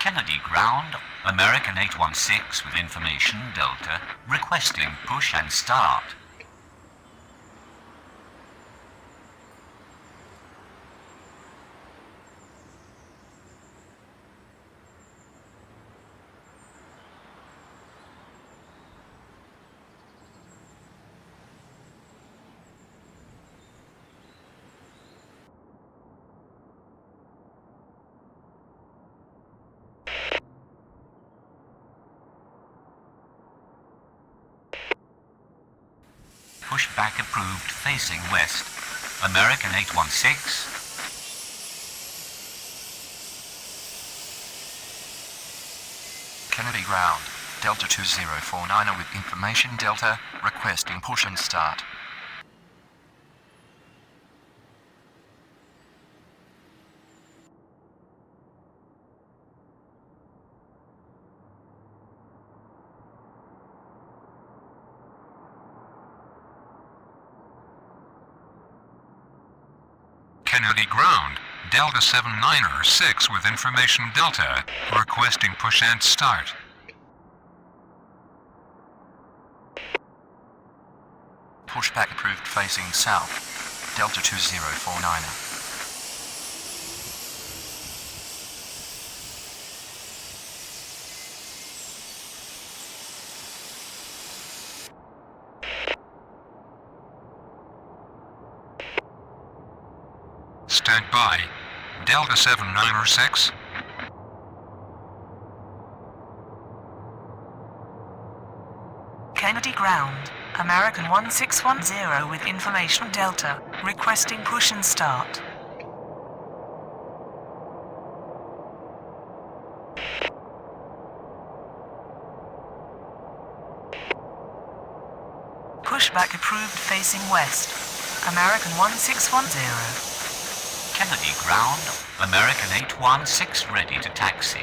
Kennedy ground, American 816 with information Delta, requesting push and start. Pushback approved facing west. American 816. Kennedy ground, Delta 2049 with information Delta, requesting push and start. Kennedy ground, Delta 796 with information Delta, requesting push and start. Pushback approved facing south, Delta 2049. Stand by. Delta 796. Kennedy ground, American 1610 with information Delta, requesting push and start. Pushback approved facing west, American 1610. Kennedy ground, American 816 ready to taxi.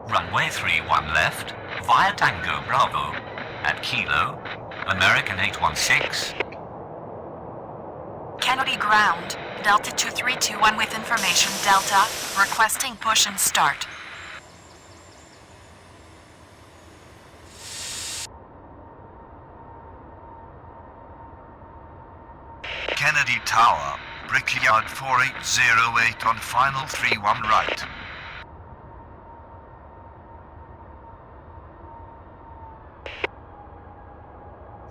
Runway 31 left, via Tango Bravo, at Kilo, American 816. Kennedy ground, Delta 2321 with information Delta, requesting push and start. Kennedy Tower, Brickyard 4808 on final 31 right.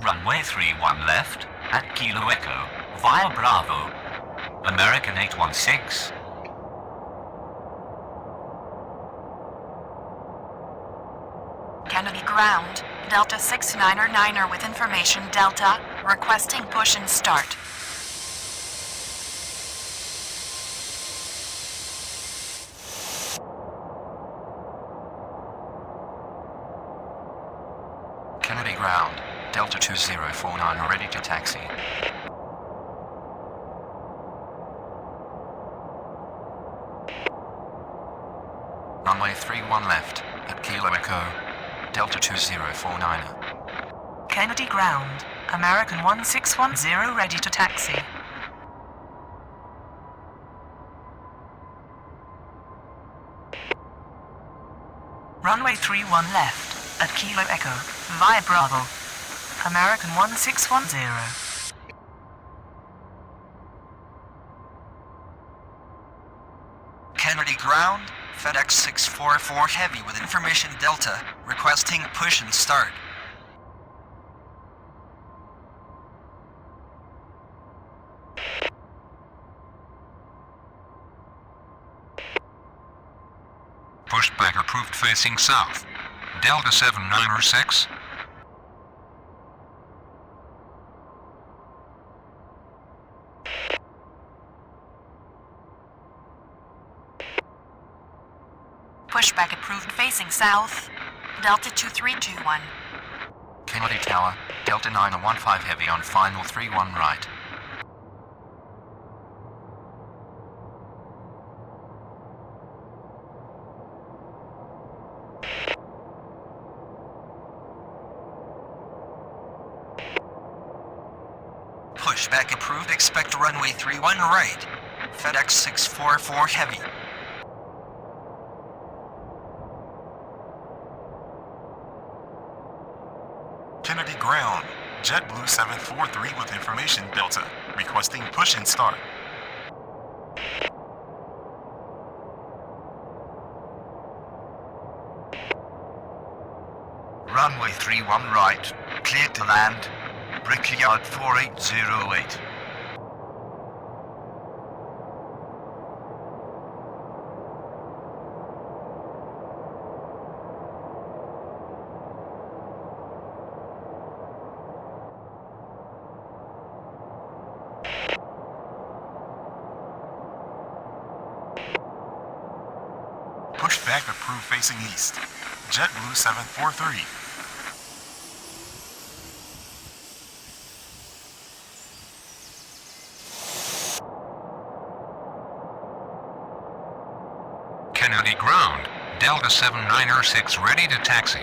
Runway 31 left, at Kilo Echo, via Bravo, American 816. Kennedy ground, Delta 699er with information Delta, requesting push and start. Kennedy ground, Delta 2049 ready to taxi. Runway 31 left, at Kilo Echo, Delta 2049. Kennedy ground, American 1610 ready to taxi. Runway 31 left, at Kilo Echo, via Bravo, American 1610. Kennedy ground, FedEx 644 heavy with information Delta, requesting push and start. Pushback approved facing south. Delta 796. Pushback approved facing south, Delta 2321. Kennedy Tower, Delta 915 heavy on final 31 right. Pushback approved. Expect runway 31 right. FedEx 644 Heavy. Kennedy ground. JetBlue 743 with information Delta. Requesting push and start. Runway 31 right. Clear to land. Brickyard 4808. Pushback approved facing east. JetBlue 743. Kennedy ground. Delta 7906 ready to taxi.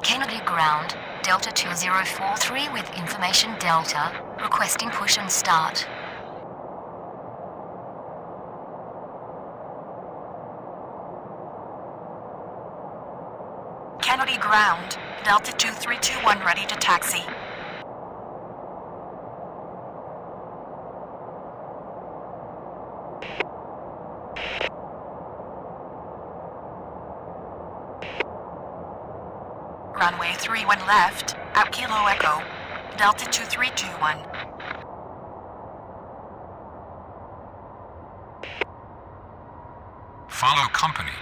Kennedy ground. Delta 2043 with information Delta. Requesting push and start. Kennedy ground. Delta 2321 ready to taxi. Runway 31 left, out Kilo Echo, Delta 2321. Follow company.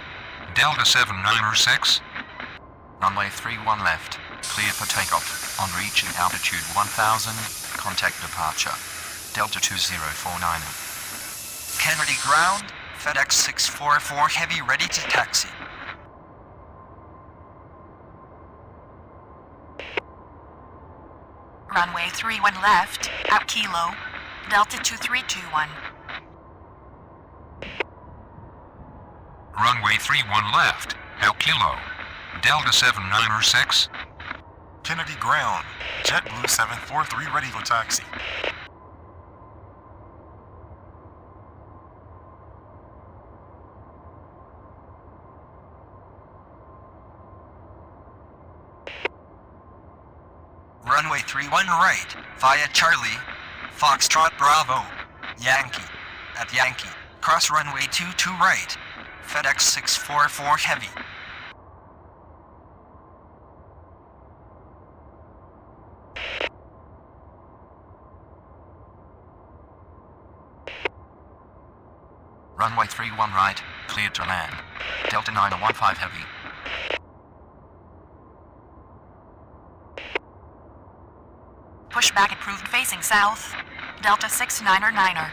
Delta 7906. Runway 31 left. Clear for takeoff. On reaching altitude 1000, contact departure. Delta 2049. Kennedy ground. FedEx 644 Heavy ready to taxi. Runway 31 left, out Kilo, Delta 2321. Runway 31 left. Out Kilo. Delta 7906. Kennedy ground. JetBlue 743 ready for taxi. Runway 31 right, via Charlie, Foxtrot Bravo, Yankee, at Yankee, cross runway 22 right, FedEx 644 Heavy. Runway 31 right, cleared to land. Delta 915 Heavy. Pushback approved facing south, Delta 69er.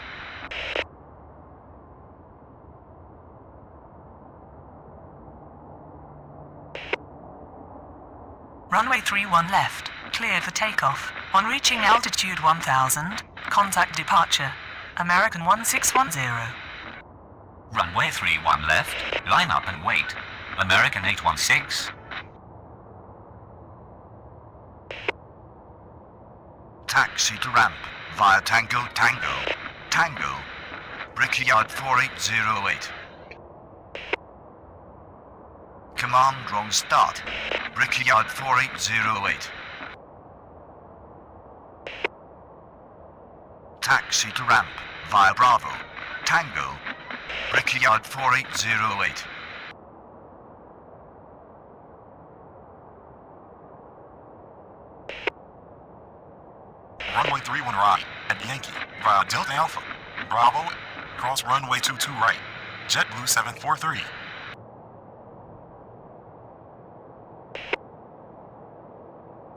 Runway 31 left, cleared for takeoff. On reaching altitude 1000, contact departure. American 1610. Runway 31 left, line up and wait. American 816. Taxi to ramp via Tango. Tango. Brickyard 4808. Command wrong start. Brickyard 4808. Taxi to ramp via Bravo. Tango. Brickyard 4808. Runway 31 right, at Yankee, via Delta Alpha. Bravo, cross runway 22 right. JetBlue 743.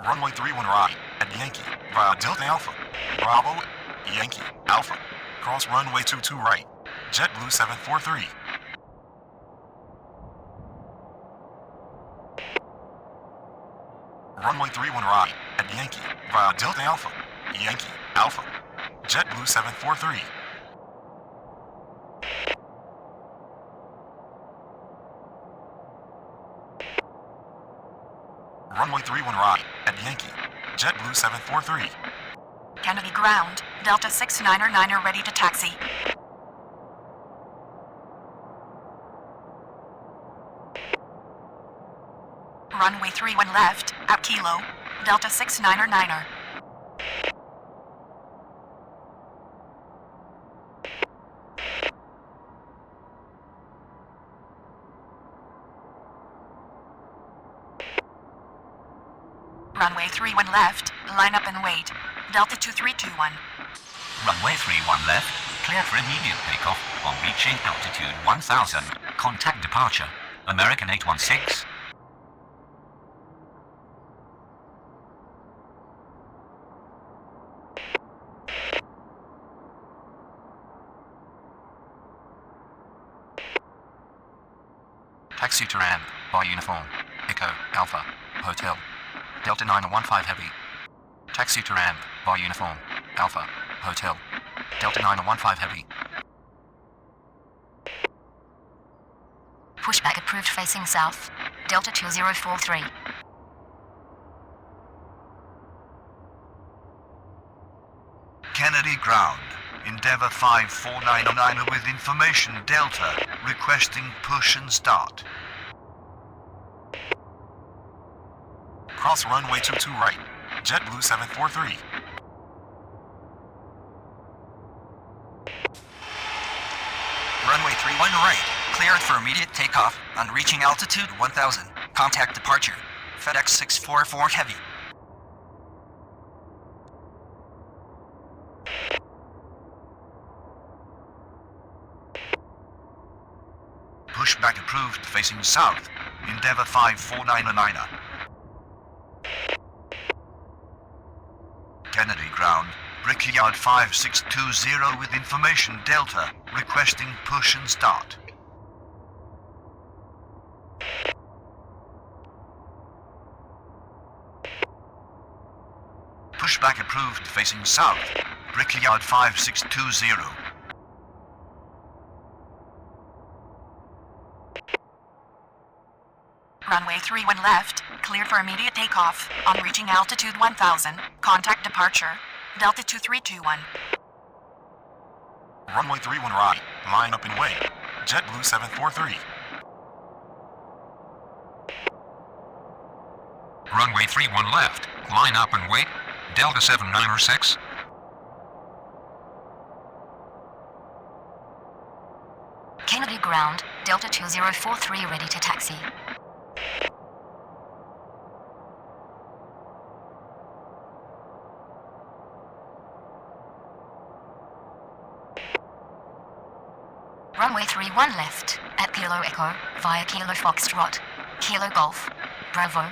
Runway 31 right, at Yankee, via Delta Alpha. Bravo, Yankee, Alpha, cross runway 22 right. JetBlue 743. Runway 31 right, at Yankee, via Delta Alpha. Yankee, Alpha, JetBlue 743. Runway 31 right, at Yankee. JetBlue 743. Kennedy ground, Delta 699er ready to taxi. Runway 31 left, at Kilo, Delta 699er. Runway 31 left, line up and wait, Delta 2321. Runway 31 left, cleared for immediate takeoff on reaching altitude 1000. Contact departure. American 816. Taxi to ramp, by uniform. Echo, Alpha, Hotel. Delta 915 Heavy. Taxi to ramp, by uniform. Alpha, Hotel. Delta 915 Heavy. Pushback approved facing south. Delta 2043. Kennedy ground. Endeavour 5499 with information Delta, requesting push and start. Cross runway 22 right. JetBlue 743. Runway 31 right. Cleared for immediate takeoff on reaching altitude 1000. Contact departure. FedEx 644 Heavy. Pushback approved facing south. Endeavour 5499. Kennedy ground. Brickyard 5620 with information Delta, requesting push and start. Pushback approved facing south. Brickyard 5620. Runway 31 left, cleared for immediate takeoff on reaching altitude 1000. Contact departure, Delta 2321. Runway 31 right. Line up and wait. JetBlue 743. Runway 31 left. Line up and wait. Delta 796. Kennedy ground. Delta 2043 ready to taxi. Runway 31 left, at Kilo Echo, via Kilo Foxtrot, Kilo Golf, Bravo,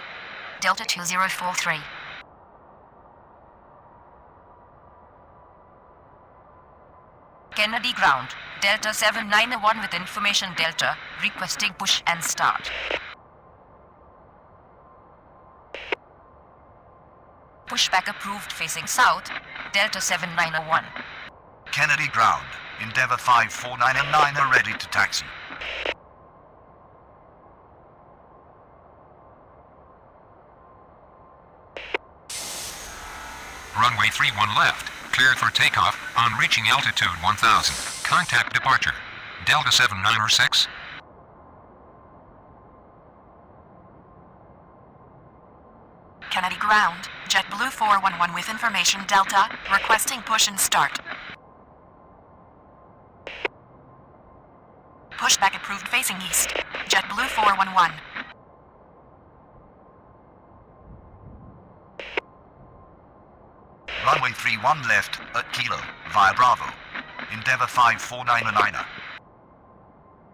Delta 2043. Kennedy ground, Delta 791 with information Delta, requesting push and start. Pushback approved facing south, Delta 791. Kennedy ground. Endeavour 5499 are ready to taxi. Runway 31 left. Cleared for takeoff on reaching altitude 1000. Contact departure. Delta 796. Kennedy ground, JetBlue 411 with information Delta, requesting push and start. Pushback approved facing east, JetBlue 411. Runway 31 left at Kilo, via Bravo. Endeavour 5499.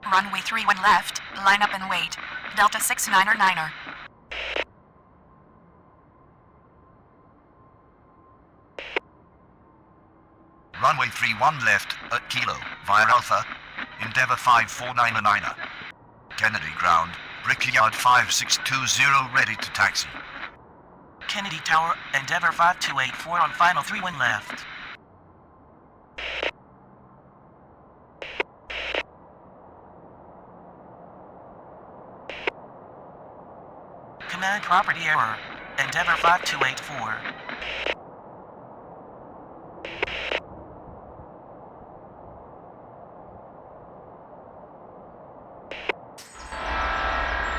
Runway 31 left, line up and wait, Delta 699er. Runway 31 left at Kilo, via Alpha. Endeavour 5499. Kennedy ground. Brickyard 5620 ready to taxi. Kennedy Tower, Endeavour 5284 on final 31 left. Command property error. Endeavor 5284.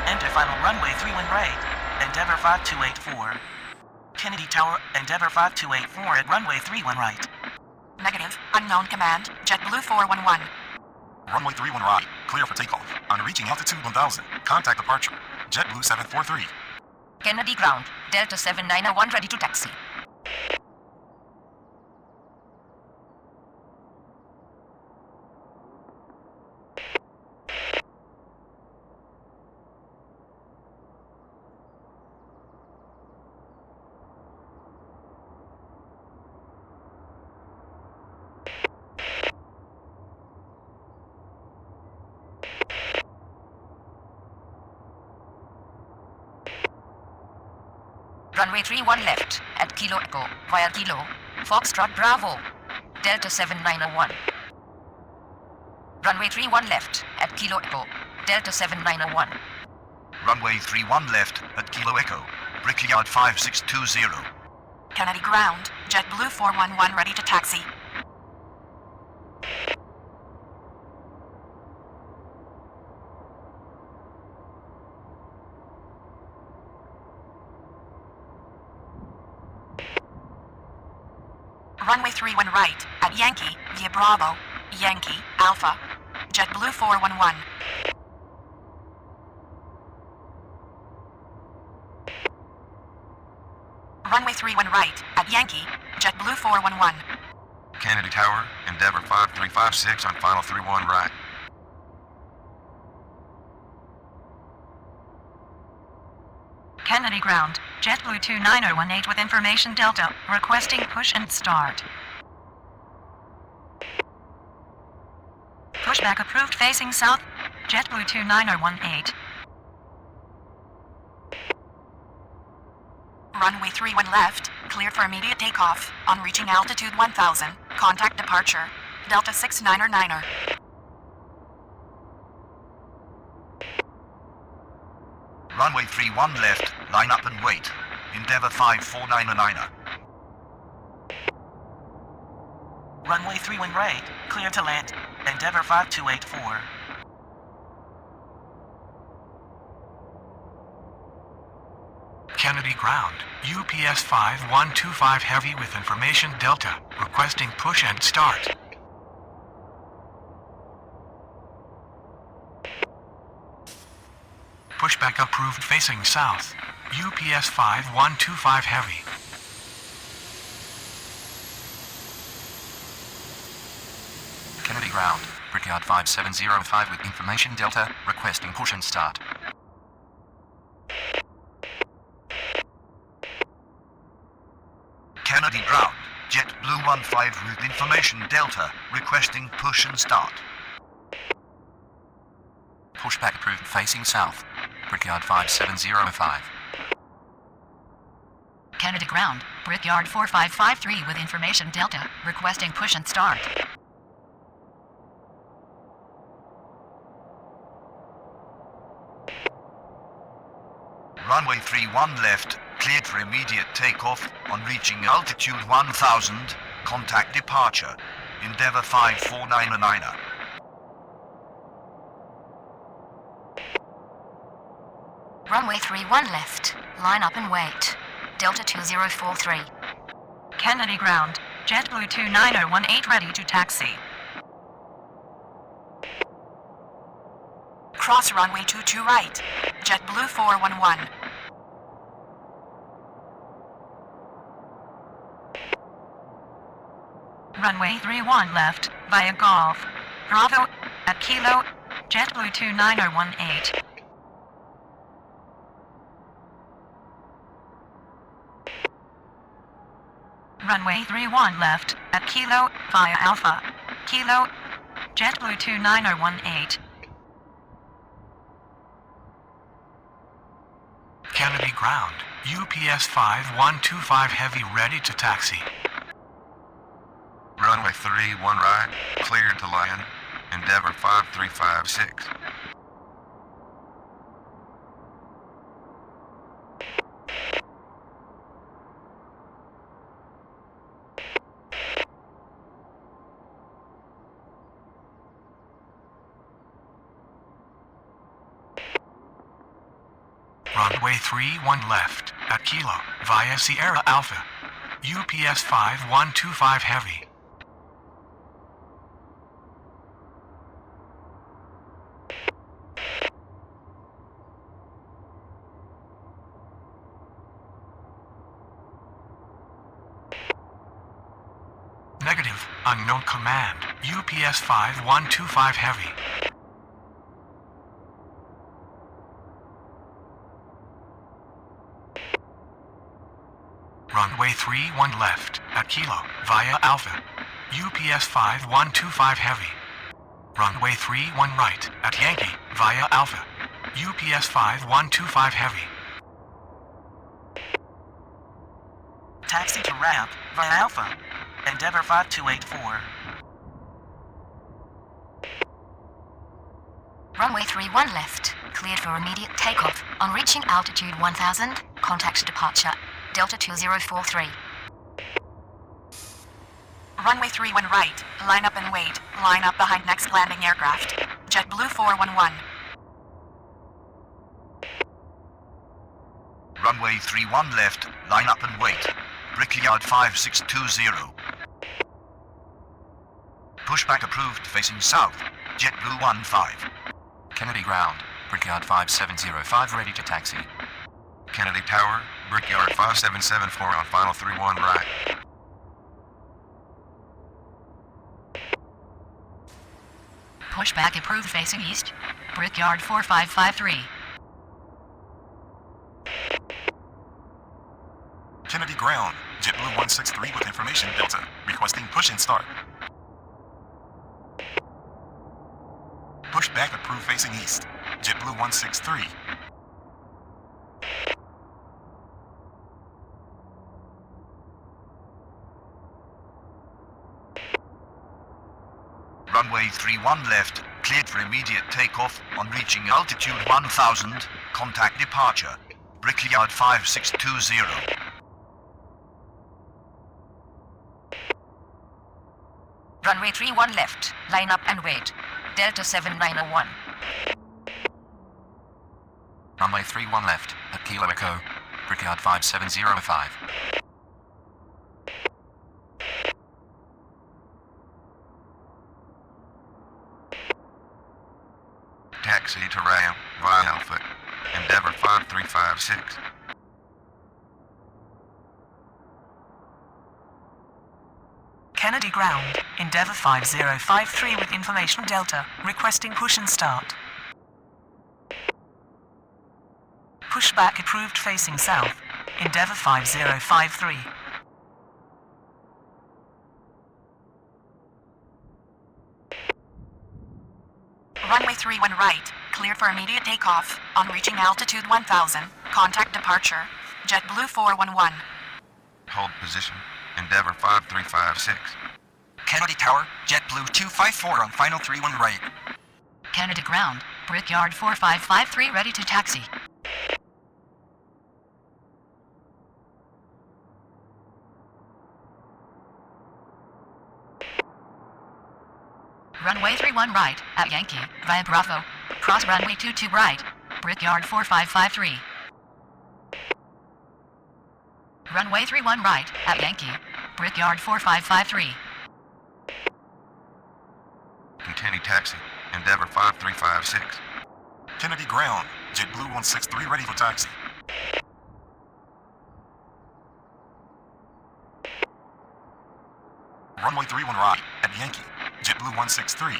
Enter final runway 31 right. Endeavor 5284. Kennedy Tower, Endeavor 5284 at runway 31 right. Negative. Unknown command. JetBlue 411. Runway 31 right. Clear for takeoff. On reaching altitude 1000. Contact departure. JetBlue 743. Kennedy ground. Delta 7901 ready to taxi. Runway 31 left at Kilo Echo via Kilo Foxtrot Bravo Delta 7901. Runway 31 left at Kilo Echo Delta 7901. Runway 31 left at Kilo Echo. Brickyard 5620. Kennedy ground. JetBlue 411 ready to taxi. Runway 31 right, at Yankee, via Bravo, Yankee, Alpha, JetBlue 411. Runway 31 right, at Yankee, JetBlue 411. Kennedy Tower, Endeavor 5356 on final 31 right. Kennedy ground, JetBlue 29018 with information Delta, requesting push and start. Pushback approved facing south, JetBlue 29018. Runway 31 left, cleared for immediate takeoff, on reaching altitude 1000, contact departure, Delta 69er. Runway 31 left, line up and wait. Endeavor 549er. Runway 31 right, clear to land. Endeavor 5284. Kennedy ground, UPS 5125 heavy with information Delta, requesting push and start. Pushback approved facing south, UPS 5125 heavy. Kennedy ground, Brickyard 5705 with information Delta, requesting push and start. Kennedy ground, JetBlue 15 with information Delta, requesting push and start. Pushback approved facing south, Brickyard 5705. Kennedy ground, Brickyard 4553 with information Delta, requesting push and start. Runway 31 left, cleared for immediate takeoff, on reaching altitude 1000, contact departure, Endeavor 549er. Runway 31 left, line up and wait, Delta 2043. Kennedy ground, JetBlue 29018 ready to taxi. Cross runway 22 right, JetBlue 411. Runway 31 left, via Golf, Bravo, at Kilo, JetBlue 29018. Runway 31 left, at Kilo, via Alpha, Kilo, JetBlue 29018. Kennedy ground, UPS 5125 heavy ready to taxi. Runway 31 right, cleared to land. Endeavor 5356. Runway 31 left at Kilo via Sierra Alpha. UPS 5125 Heavy. Negative, unknown command. UPS 5125 Heavy. Runway 31 left at Kilo via Alpha. UPS 5125 Heavy. Runway 31 right at Yankee via Alpha. UPS 5125 Heavy. Taxi to ramp via Alpha. Endeavor 5284. Runway 31 left. Cleared for immediate takeoff. On reaching altitude 1000, contact departure. Delta 2043. Runway 31 right. Line up and wait. Line up behind next landing aircraft. JetBlue 411. Runway 31 left, line up and wait. Brickyard 5620. Pushback approved facing south. JetBlue 15. Kennedy ground, Brickyard 5705 ready to taxi. Kennedy Tower, Brickyard 5774 on final 31 right. Pushback approved facing east. Brickyard 4553. Kennedy ground, JetBlue 163 with information Delta, requesting push and start. Pushback approved facing east, JetBlue 163. Runway 31 left, cleared for immediate takeoff. On reaching altitude 1000, contact departure. Brickyard 5620. Runway 31 left. Line up and wait. Delta 7901. Runway 31 left at Kilo Echo, Brickyard 5705. Taxi to ramp via Alpha, Endeavor 5356. Kennedy ground, Endeavour 5053 with information Delta, requesting push and start. Pushback approved facing south, Endeavour 5053. Runway 31 right. Cleared for immediate takeoff. On reaching altitude 1000, contact departure. JetBlue 411. Hold position, Endeavor 5356. Kennedy Tower, JetBlue 254 on final 31 right. Canada ground, Brickyard 4553 ready to taxi. Runway 31 right, at Yankee, via Bravo. Cross runway 22 right, Brickyard 4553. Runway 31 right, at Yankee, Brickyard 4553. Continue taxi, Endeavor 5356. Kennedy ground, JetBlue 163 ready for taxi. Runway 31 right, at Yankee, JetBlue 163.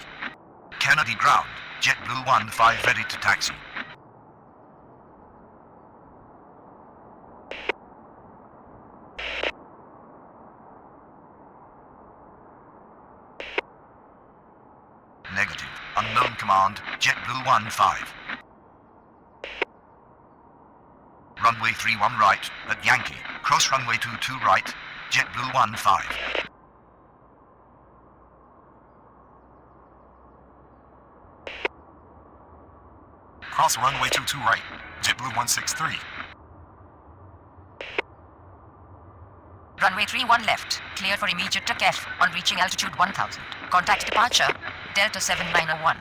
Kennedy ground, JetBlue 15 ready to taxi. Negative. Unknown command, JetBlue 15. Runway 31 right, at Yankee. Cross runway 22 right, JetBlue 15. Cross runway 22 right, JetBlue 163. Runway 31 left, clear for immediate takeoff on reaching altitude 1000. Contact departure, Delta 7901.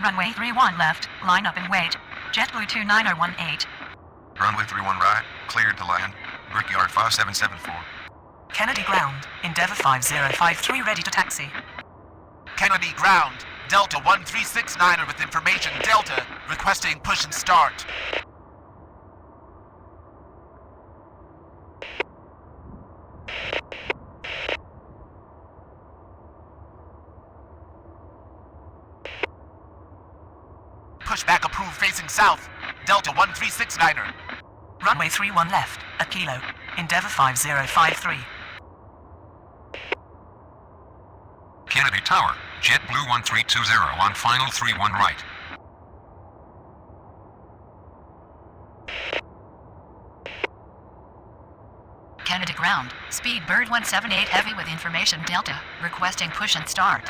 Runway 31 left, line up and wait. JetBlue 29018. Runway 31 right, cleared to land. Brickyard 5774. Kennedy ground, Endeavour 5053 ready to taxi. Kennedy ground. Delta 1369er with information. Delta requesting push and start. Pushback approved facing south. Delta 1369er. Runway 31 left, at Kilo. Endeavour 5053. Kennedy Tower, JetBlue 1320 on final 31 right. Kennedy ground, speed bird 178 heavy with information Delta, requesting push and start.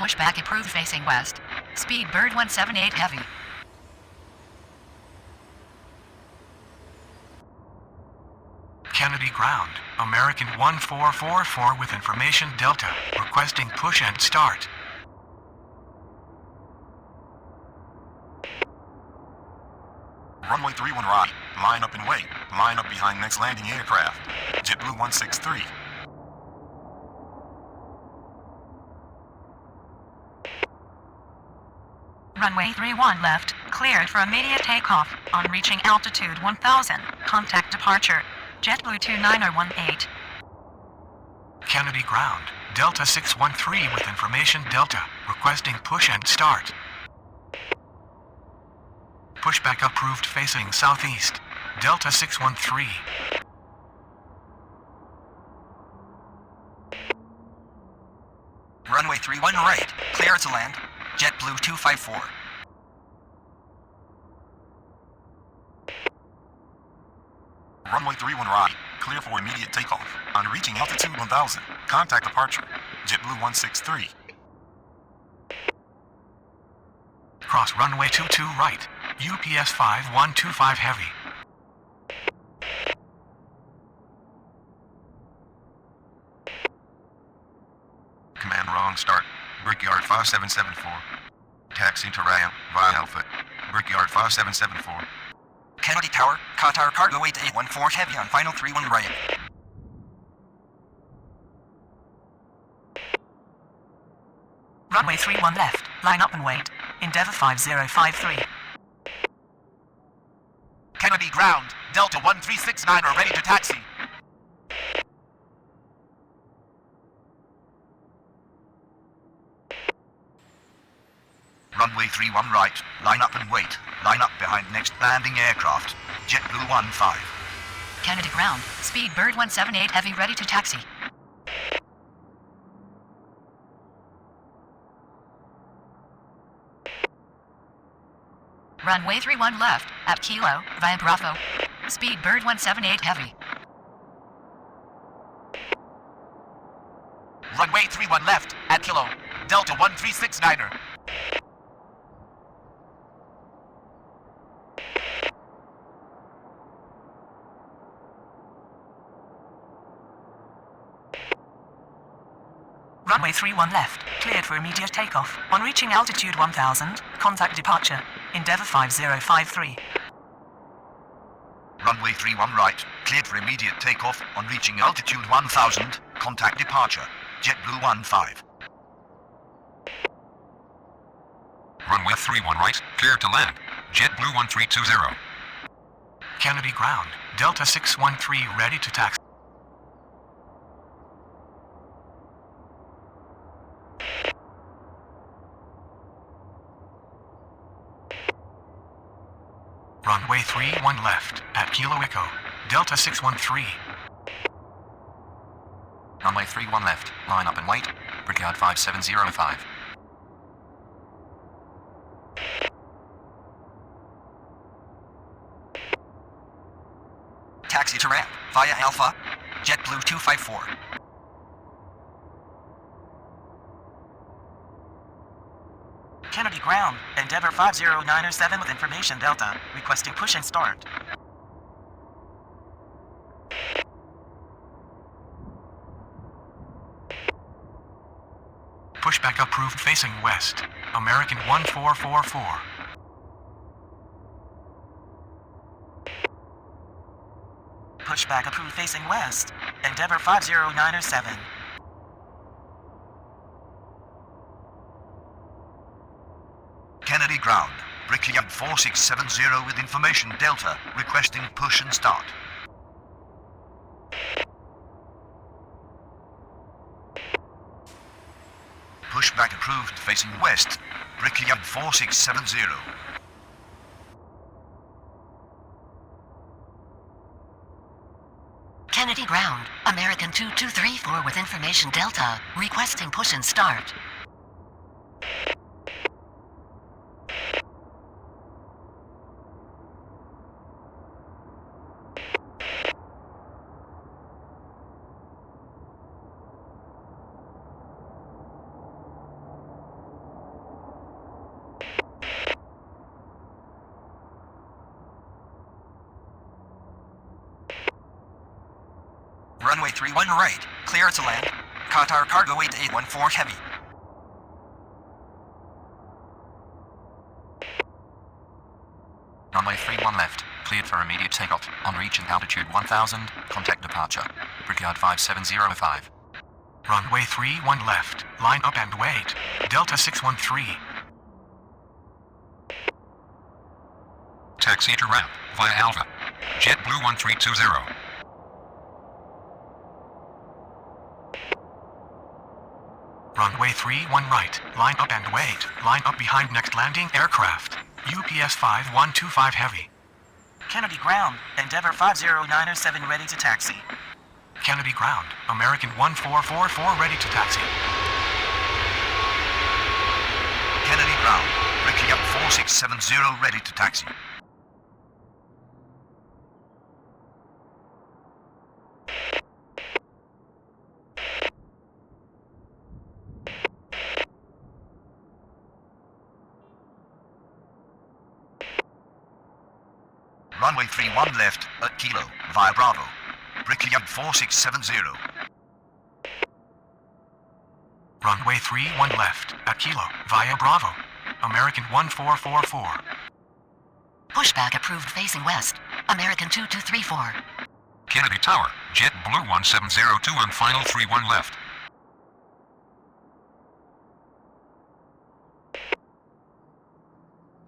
Pushback approved facing west. Speed bird 178 heavy. Kennedy ground, American 1444 with information Delta, requesting push and start. Runway 31 right. Line up and wait. Line up behind next landing aircraft. JetBlue 163. Runway 31 left, cleared for immediate takeoff. On reaching altitude 1000, contact departure. JetBlue 29018. Kennedy ground, Delta 613 with information Delta, requesting push and start. Pushback approved facing southeast. Delta 613. Runway 31 right, clear to land. JetBlue 254. Runway 31 right. Clear for immediate takeoff. On reaching altitude 1000, contact departure. JetBlue 163. Cross runway 22 right, UPS 5125 heavy. Command wrong start. Brickyard 5774. Taxi to ramp via Alpha. Brickyard 5774. Kennedy Tower, Qatar Cargo 8814 heavy on final 31 right. Runway 31 left, line up and wait. Endeavour 5053. Kennedy ground. Delta 1369 are ready to taxi. Runway 31 right. Line up and wait. Line up behind next landing aircraft. JetBlue 15. Kennedy ground, speed bird 178 heavy ready to taxi. Runway 31 left, at Kilo, via Bravo. Speed bird 178 heavy. Runway 31 left, at Kilo. Delta 1369er. Runway 31 left, cleared for immediate takeoff. On reaching altitude 1000, contact departure. Endeavour 5053. Runway 31 right. Cleared for immediate takeoff. On reaching altitude 1000, contact departure. JetBlue 15. Runway 31 right, clear to land. JetBlue 1320. Kennedy ground, Delta 613 ready to taxi. Runway 31 left, at Kilo Echo, Delta 613. Runway 31 left. Line up and wait. Brickyard 5705. Taxi to ramp, via Alpha. JetBlue 254. Kennedy ground, Endeavour 5097 with information Delta, requesting push and start. Push Pushback approved facing west. American 1444. Pushback approved facing west. Endeavor 50907. Kennedy ground. Brickyard 4670 with information Delta, requesting push and start. Pushback approved facing west. Brickyard 4670. Kennedy ground. American 2234 with information Delta, requesting push and start. Runway 31 right, clear to land. Qatar Cargo 8814 heavy. Runway 31 left, cleared for immediate takeoff. On reaching altitude 1000, contact departure. Brickyard 5705. Runway 31 left. Line up and wait. Delta 613. Taxi to ramp via Alpha. JetBlue 1320. Runway 31 right. Line up and wait. Line up behind next landing aircraft. UPS 5125 heavy. Kennedy ground. Endeavor 50907 ready to taxi. Kennedy ground. American 1444 ready to taxi. Kennedy ground. Brickyard 4670 ready to taxi. Runway 31 left at Kilo, via Bravo. Brickyard 4670. Runway 31 left at Kilo, via Bravo. American 1444. Pushback approved facing west. American 2234. Kennedy Tower, JetBlue 1702 on final 31 left.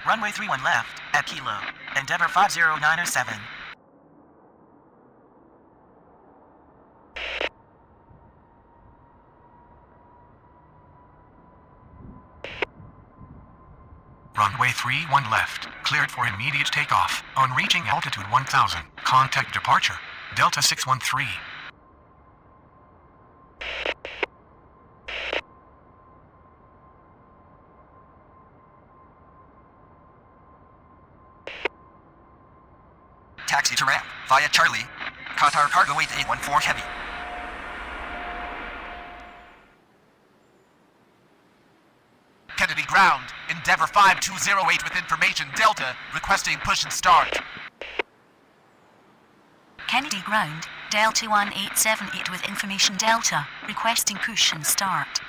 Runway 31 left, at Kilo. Endeavor 50907. Runway 31 left, cleared for immediate takeoff. On reaching altitude 1000, contact departure. Delta 613. Taxi to ramp, via Charlie. Qatar Cargo 8814 heavy. Kennedy ground. Endeavor 5208 with information Delta, requesting push and start. Kennedy ground. Delta 1878 with information Delta, requesting push and start.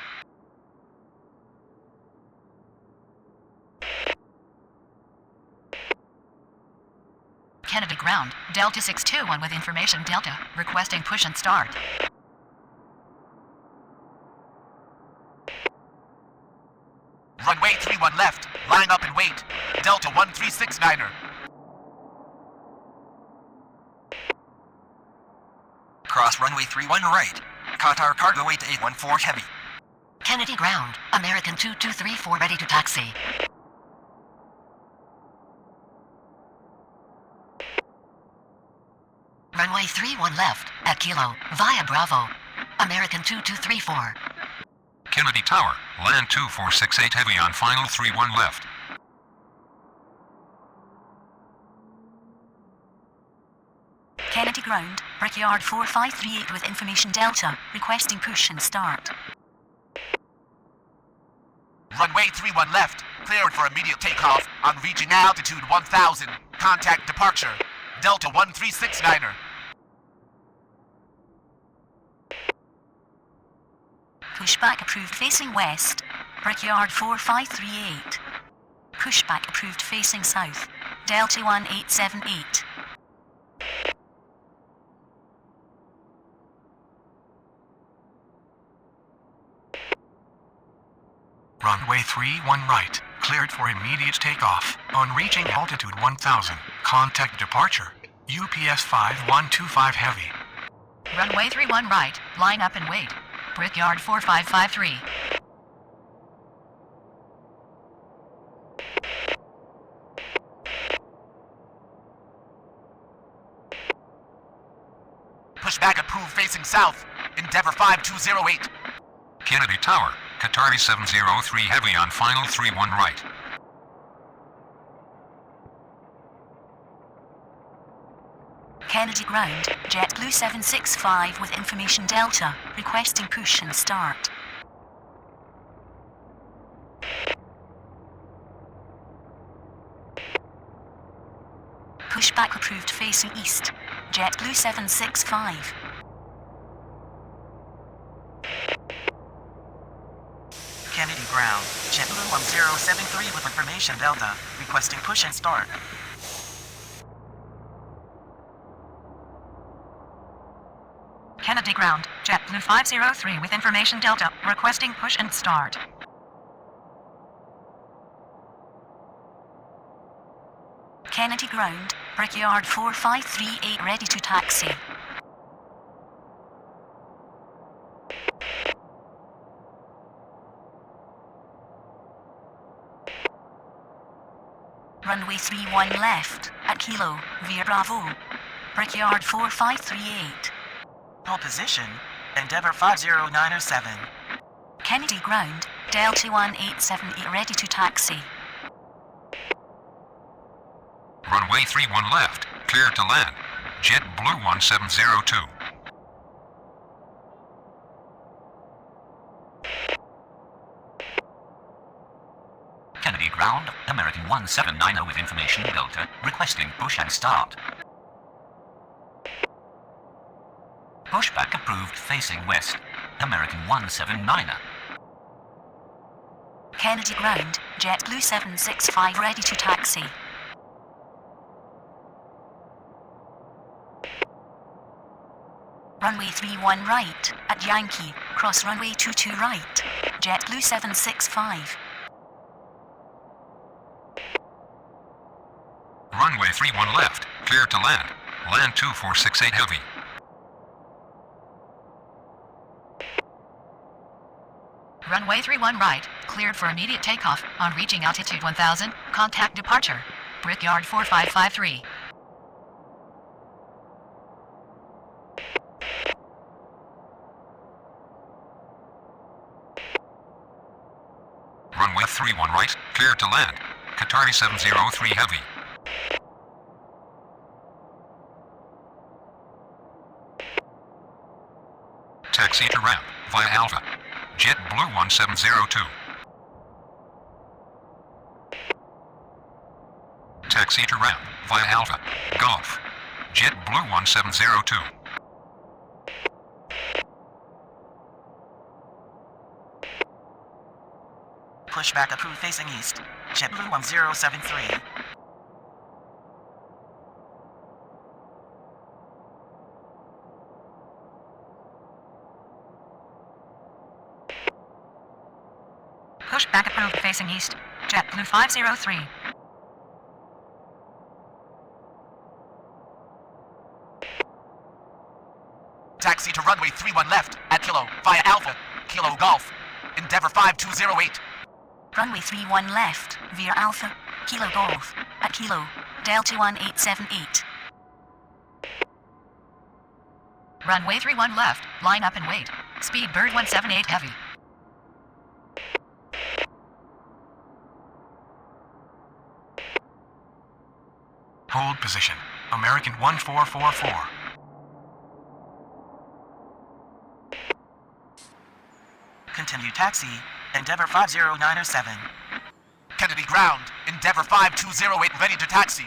Kennedy ground. Delta 621 with information Delta, requesting push and start. Runway 31 left. Line up and wait. Delta 1369er. Cross runway 31 right. Qatar Cargo 8814 heavy. Kennedy ground. American 2234 ready to taxi. Runway 31 left, at Kilo, via Bravo. American 2234. Kennedy Tower, land 2468 heavy on final 31 left. Kennedy ground. Brickyard 4538 with information Delta, requesting push and start. Runway 31 left. Cleared for immediate takeoff. On reaching altitude 1000. Contact departure. Delta 1369er. Pushback approved facing west. Brickyard 4538. Pushback approved facing south. Delta 1878. Runway 31 right, cleared for immediate takeoff. On reaching altitude 1000, contact departure. UPS 5125 Heavy. Runway 31 right, line up and wait. Brickyard 4553. Pushback approved facing south. Endeavor 5208. Kennedy Tower, Qatari 703 Heavy on final 31 right. Kennedy ground, JetBlue 765 with information Delta, requesting push and start. Pushback approved facing east, JetBlue 765. Kennedy ground, JetBlue 1073 with information Delta, requesting push and start. Kennedy ground, JetBlue 503 with information Delta, requesting push and start. Kennedy ground, Brickyard 4538 ready to taxi. Runway 31 left, at Kilo, via Bravo. Brickyard 4538. Hold position, Endeavor 50907. Kennedy ground, Delta 1878 ready to taxi. Runway 31 left, clear to land. JetBlue 1702. Kennedy ground, American 1790 with information Delta, requesting push and start. Pushback approved facing west, American 179. Kennedy ground, JetBlue 765 ready to taxi. Runway 31 right, at Yankee, cross runway 22 right, JetBlue 765. Runway 31 left, clear to land. Land 2468 Heavy. Runway 31 right, cleared for immediate takeoff. On reaching altitude 1000, contact departure. Brickyard 4553. Runway 31 right, clear to land. Qatari 703 Heavy. Taxi to ramp, via Alpha. JetBlue 1702. Taxi to ramp, via Alpha. Golf. JetBlue 1702. Pushback approved facing east, JetBlue 1073. Pushback approved facing east, JetBlue 503. Taxi to runway 31 left, at Kilo, via Alpha, Kilo Golf. Endeavor 5208. Runway 31 left, via Alpha, Kilo Golf, at Kilo, Delta 1878. Runway 31 left, line up and wait. Speedbird 178 Heavy. Hold position. American 1444. Continue taxi, Endeavor 50907. Kennedy ground, Endeavor 5208 ready to taxi.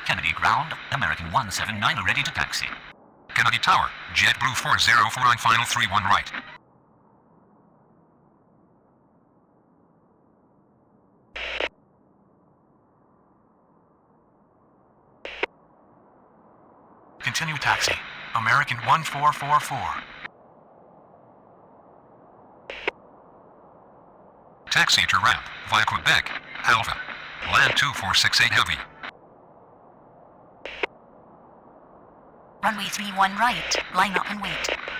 Kennedy ground, American 179 ready to taxi. Kennedy Tower, JetBlue 4049 final 31 right. Continue taxi. American 1444. Taxi to ramp via Quebec, Alpha. Land 2468 heavy. Runway 31 right, line up and wait.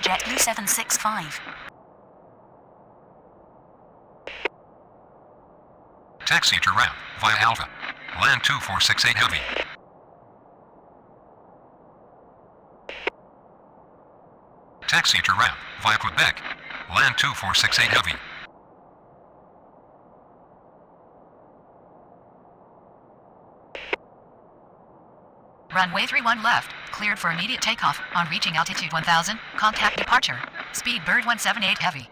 JetBlue 765. Taxi to ramp via Alpha. Land 2468 heavy. Taxi to ramp via Quebec. Land 2468 heavy. Runway 31 left, cleared for immediate takeoff. On reaching altitude 1000, contact departure. Speed Bird 178 heavy.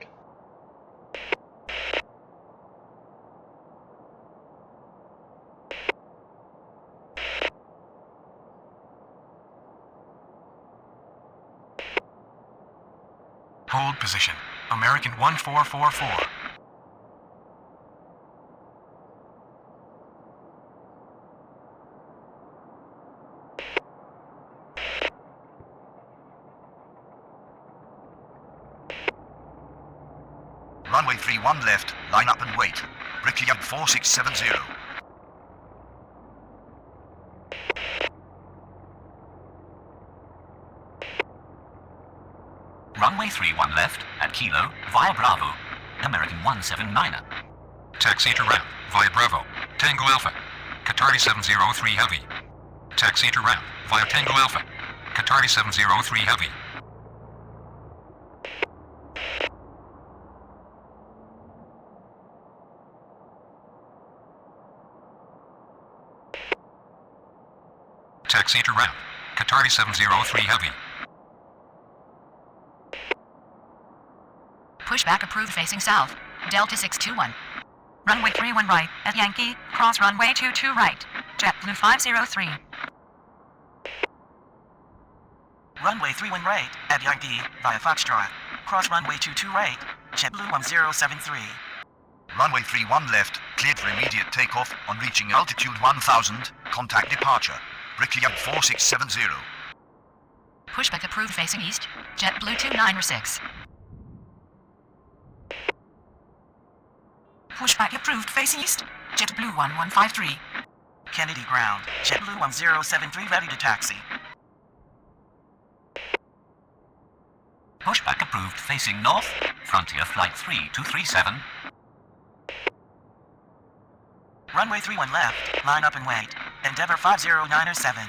Hold position. American 1444. Runway 31 left, line up and wait. Brickyard 4670. Runway 31 left at Kilo via Bravo. American 179er. Taxi to ramp via Bravo. Tango Alpha. Qatar 703 heavy. Taxi to ramp via Tango Alpha. Qatar 703 heavy. Taxi to ramp. Qatar 703 heavy. Pushback approved facing south. Delta 621. Runway 31 right at Yankee, cross runway 22 right. JetBlue 503. Runway 31 right at Yankee via Foxtrot. Cross runway 22 right. JetBlue 1073. Runway 31 left, cleared for immediate takeoff. On reaching altitude 1000, contact departure. Brickyard 4670. Pushback approved facing east. JetBlue 296. Pushback approved facing east. JetBlue 1153. Kennedy ground. JetBlue 1073 ready to taxi. Pushback approved facing north. Frontier flight 3237. Runway 31 left, line up and wait. Endeavor 50907.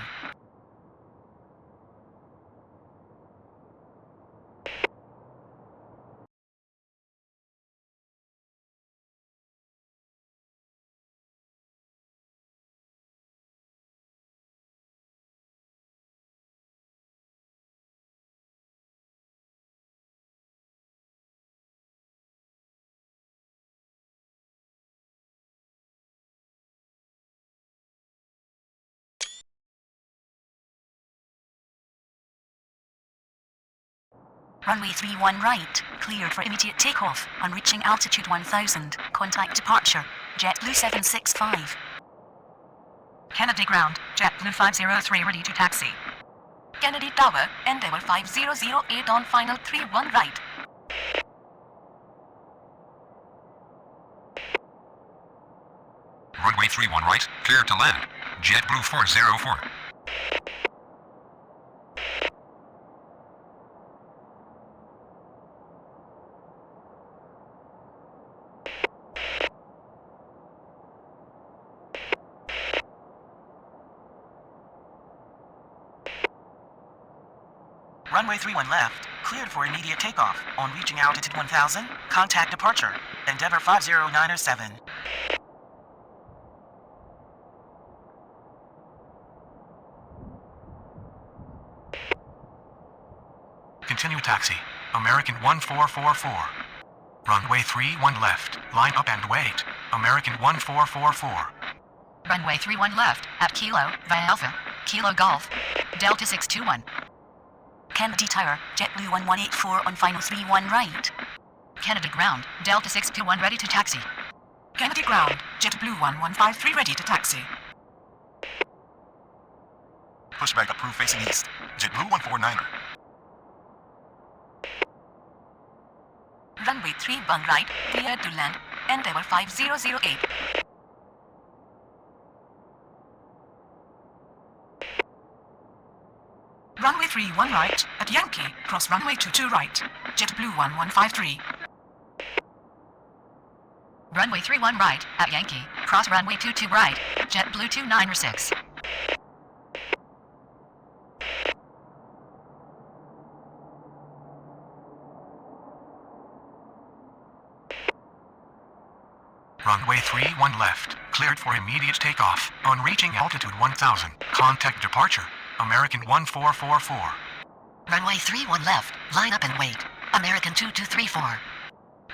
Runway 31 right, cleared for immediate takeoff. On reaching altitude 1000, contact departure. JetBlue 765. Kennedy ground. JetBlue 503 ready to taxi. Kennedy Tower, Endeavour 5008 on final 31 right. Runway 31 right, cleared to land. JetBlue 404. Runway 31 left, cleared for immediate takeoff. On reaching altitude 1000, contact departure. Endeavor 50907. Continue taxi. American 1444. Runway 31 left, line up and wait. American 1444. Runway 31 left, at Kilo, via Alpha. Kilo Golf. Delta 621. Kennedy Tower, JetBlue 1184 on final 31 right. Kennedy ground, Delta 621 ready to taxi. Kennedy ground. JetBlue 1153 ready to taxi. Pushback approved facing east. JetBlue 149er. Runway 31 right, clear to land. Endeavour 5008. Runway 31 right, at Yankee, cross runway 22 right. JetBlue 1153. Runway 31 right, at Yankee, cross runway 22 right, JetBlue 296. Runway 31 left, cleared for immediate takeoff. On reaching altitude 1000, contact departure. American 1444. Runway 31 left, line up and wait. American 2234.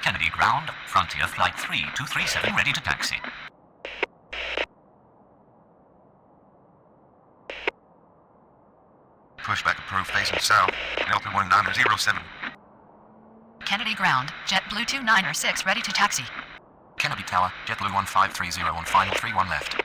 Kennedy ground, Frontier Flight 3237 ready to taxi. Pushback approved facing south. Delta 1907. Kennedy ground, JetBlue 296 ready to taxi. Kennedy Tower, JetBlue 1530 on final 31 left.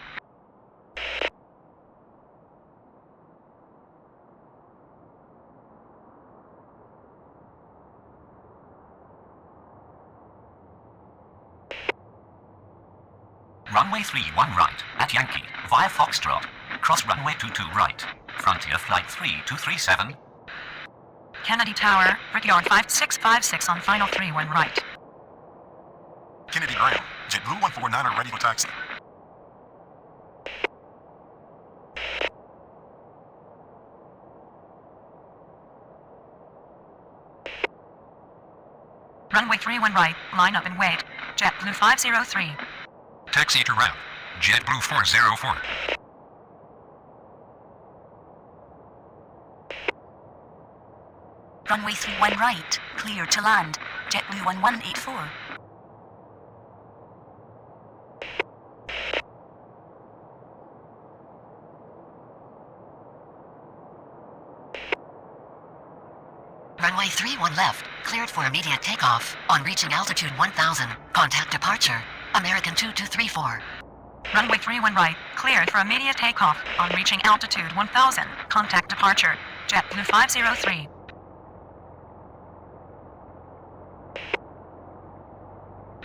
Runway 31 right, at Yankee, via Foxtrot. Cross runway 22 right. Frontier Flight 3237. Kennedy Tower, Brickyard 5656 on final 31 right. Kennedy ground. JetBlue 149er ready for taxi. Runway 31 right, line up and wait. JetBlue 503. Taxi to route. JetBlue 404. Runway 31 right, clear to land. JetBlue 1184. Runway 31 left, cleared for immediate takeoff. On reaching altitude 1000, contact departure. American 2234. Runway 31 right, cleared for immediate takeoff. On reaching altitude 1000, contact departure. JetBlue 503.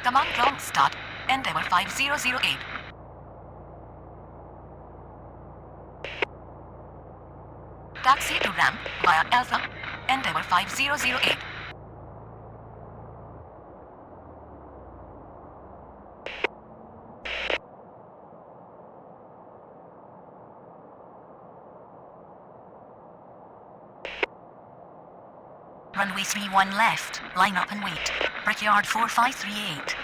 Command ground start. Endeavour 5008. Taxi to ramp via Alpha. Endeavour 5008. Runway 31 left, line up and wait. Brickyard 4538.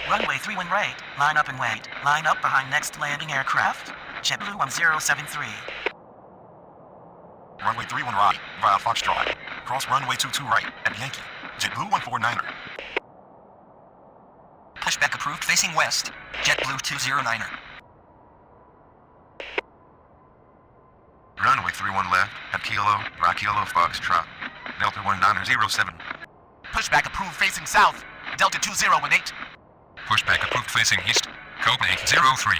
Runway 31 right, line up and wait. Line up behind next landing aircraft. JetBlue 1073. Runway 31 right, via Foxtrot. Cross runway 22 right, at Yankee. JetBlue 149er. Pushback approved facing west. JetBlue 209er. Runway 31 left, at Kilo, Kilo Foxtrot. Delta 1907. Pushback approved facing south. Delta 2018. Pushback approved facing east. Code 803.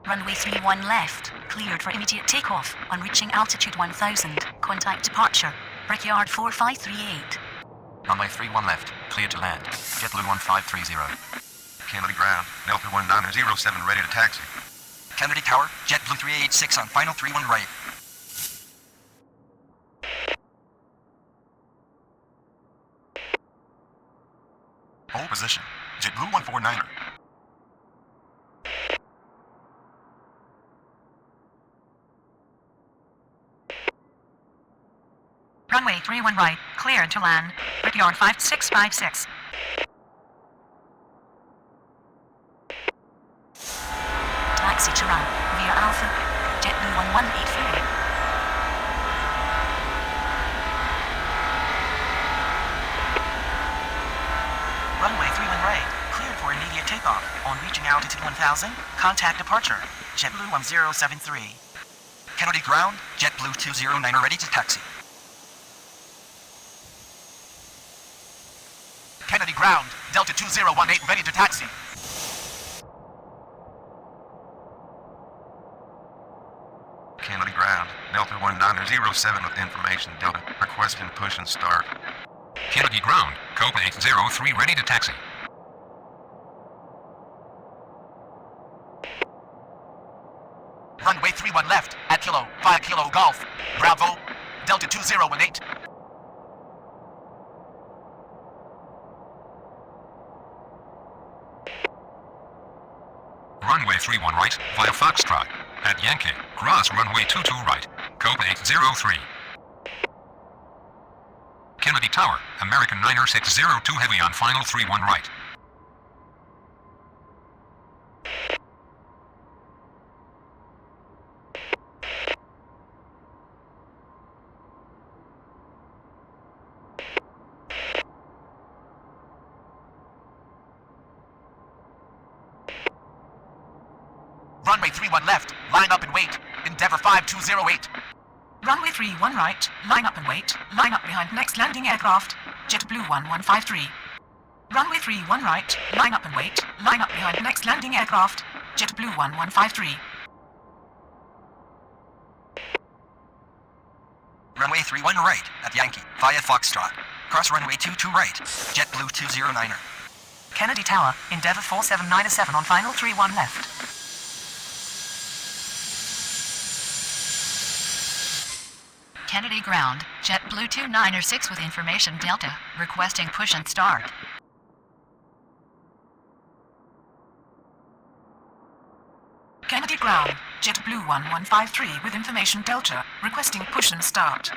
Runway 31 left, cleared for immediate takeoff. On reaching altitude 1000, contact departure. Brickyard 4538. Runway 31 left, cleared to land. JetBlue 1530. Kennedy ground, Delta 1907 ready to taxi. Kennedy Tower, JetBlue 386 on final 31 right. Hold position. JetBlue 149er. Runway 31 right, cleared to land. Brickyard 5656. Taxi to ramp via Alpha. JetBlue 1184. Runway 31 right, cleared for immediate takeoff. On reaching altitude 1000, contact departure. JetBlue 1073. Kennedy ground, JetBlue 209er ready to taxi. Kennedy ground, Delta 2018 ready to taxi. Kennedy ground, Delta 1907 with information, Delta, requesting push and start. Kennedy ground, Copa 803 ready to taxi. Runway 31 left, at Kilo, via Kilo Golf, Bravo, Delta 2018. Runway 31 right, via Foxtrot. At Yankee, cross runway 22 right, Copa 803. Kennedy Tower, American 9602 heavy on final 31 right. Runway 31 left, line up and wait. Endeavour 5208. Runway 31 right, line up and wait. Line up behind next landing aircraft, JetBlue 1153. Runway 31 right, line up and wait. Line up behind next landing aircraft, JetBlue 1153. Runway 31 right, at Yankee, via Foxtrot. Cross runway 22 right, JetBlue 209er. Kennedy Tower, Endeavour 4797 on final 31 left. Kennedy ground, JetBlue 296 with information Delta, requesting push and start. Kennedy ground, JetBlue 1153 with information Delta, requesting push and start.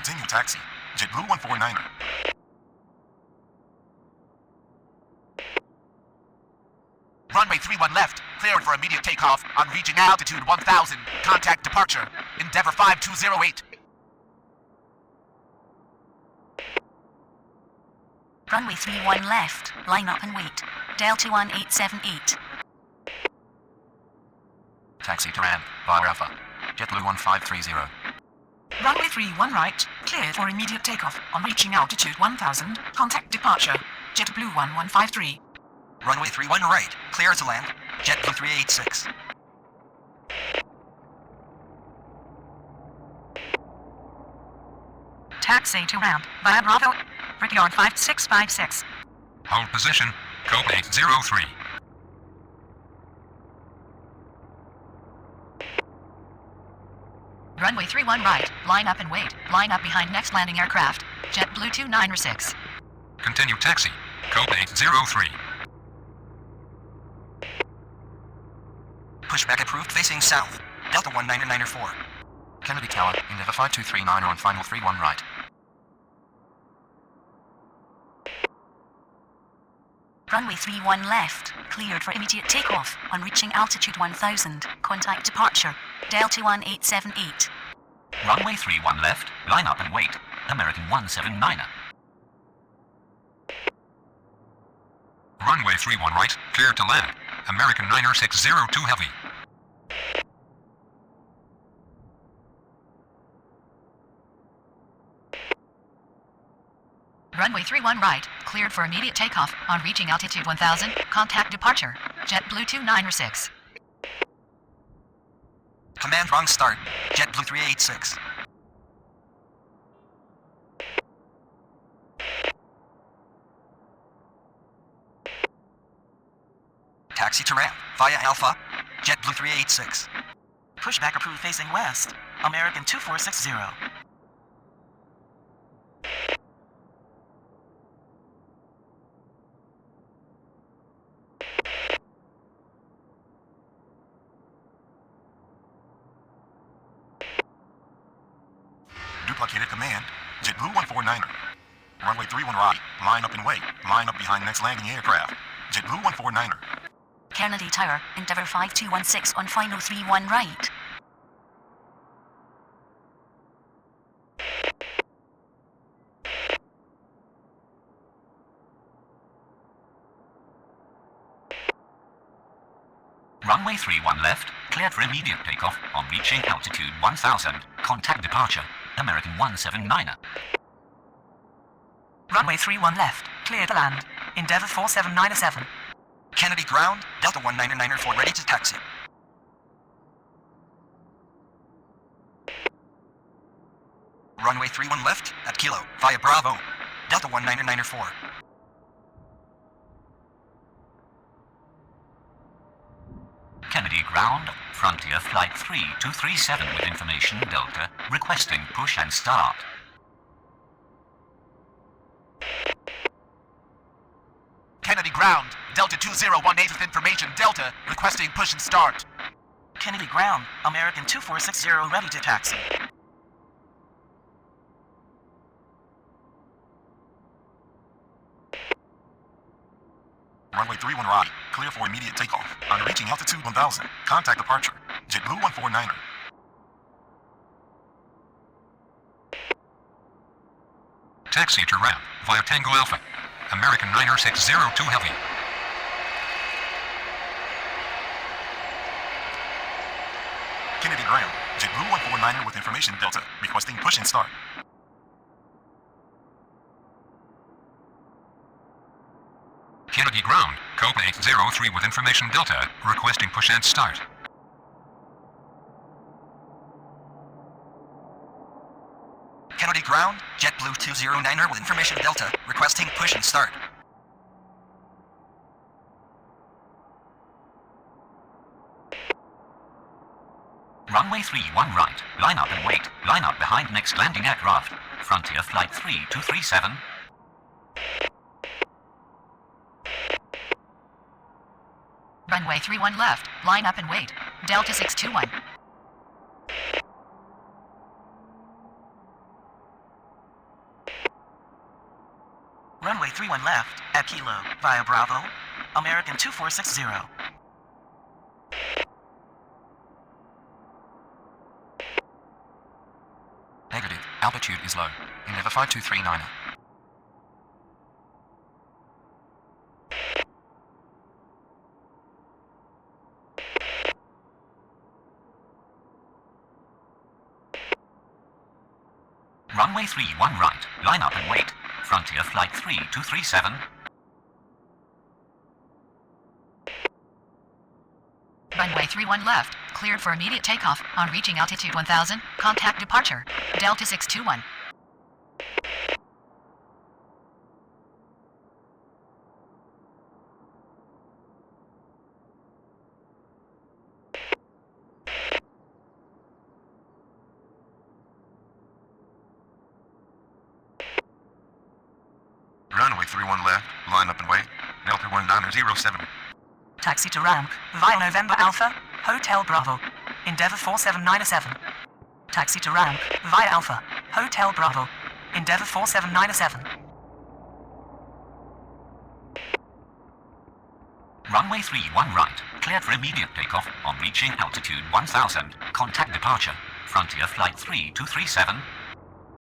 Continue taxi. JetBlue 149er. Runway 31 left, cleared for immediate takeoff on reaching altitude 1000. Contact departure. Endeavour 5208. Runway 31 left, line up and wait. Delta 1878. Taxi to ramp, via Alpha, JetBlue 1530. Runway 31 right, cleared for immediate takeoff on reaching altitude 1000. Contact departure, JetBlue 1153. Runway 31 right, clear to land, JetBlue 386. Taxi to ramp, via Bravo, Brickyard 5656. Hold position, Copa 803. Runway 31 right, line up and wait. Line up behind next landing aircraft, JetBlue 296. Continue taxi, Copa 803. Pushback approved facing south, Delta 1994. Kennedy Tower, Endeavour 5239 on final 31 right. Runway 31 left, cleared for immediate takeoff on reaching altitude 1000. Contact departure, Delta 1878. Runway 31 left, line up and wait. American 179er. Runway 31 right, clear to land. American 9602 heavy. Runway 31 right, cleared for immediate takeoff on reaching altitude 1000. Contact departure, JetBlue 296. Command wrong start, JetBlue 386. Taxi to ramp, via Alpha, JetBlue 386. Pushback approved facing west, American 2460. Duplicated command, JetBlue 149er. Runway 31 right, line up and wait. Line up behind next landing aircraft, JetBlue 149er. Kennedy Tower, Endeavour 5216 on final 31 right. Runway 31 left, cleared for immediate takeoff on reaching altitude 1000. Contact departure, American 179er. Runway 31 left, clear to land. Endeavour 4797. Kennedy ground, Delta 199er ready to taxi. Runway 31 left, at Kilo, via Bravo. Delta 199er. Kennedy ground, Frontier Flight 3237 with information Delta, requesting push and start. Kennedy ground, Delta 2018 with information Delta, requesting push and start. Kennedy ground, American 2460 ready to taxi. Runway 31 right, clear for immediate takeoff. On reaching altitude 1000, contact departure. JetBlue 149er. Taxi to ramp via Tango Alpha. American 9602 Heavy. Kennedy ground, JetBlue 149er with information Delta, requesting push and start. Kennedy ground, code 803 with information Delta, requesting push and start. Kennedy ground, JetBlue 209er with information Delta, requesting push and start. Runway 31 right, line up and wait. Line up behind next landing aircraft. Frontier Flight 3237. Runway 31 left, line up and wait. Delta 621. Runway 31 left, at Kilo, via Bravo. American 2460. Negative. Altitude is low. Endeavour 5239er. Runway 31 right, line up and wait. Frontier Flight 3237. Runway 31 left, cleared for immediate takeoff. On reaching altitude 1000, contact departure. Delta 621. Runway 31 left, line up and wait. Delta 1907. Taxi to ramp, via November Alpha, Hotel Bravo. Endeavour 4797. Taxi to ramp, via Alpha, Hotel Bravo. Endeavour 4797. Runway 31 right, cleared for immediate takeoff on reaching altitude 1000. Contact departure. Frontier Flight 3237.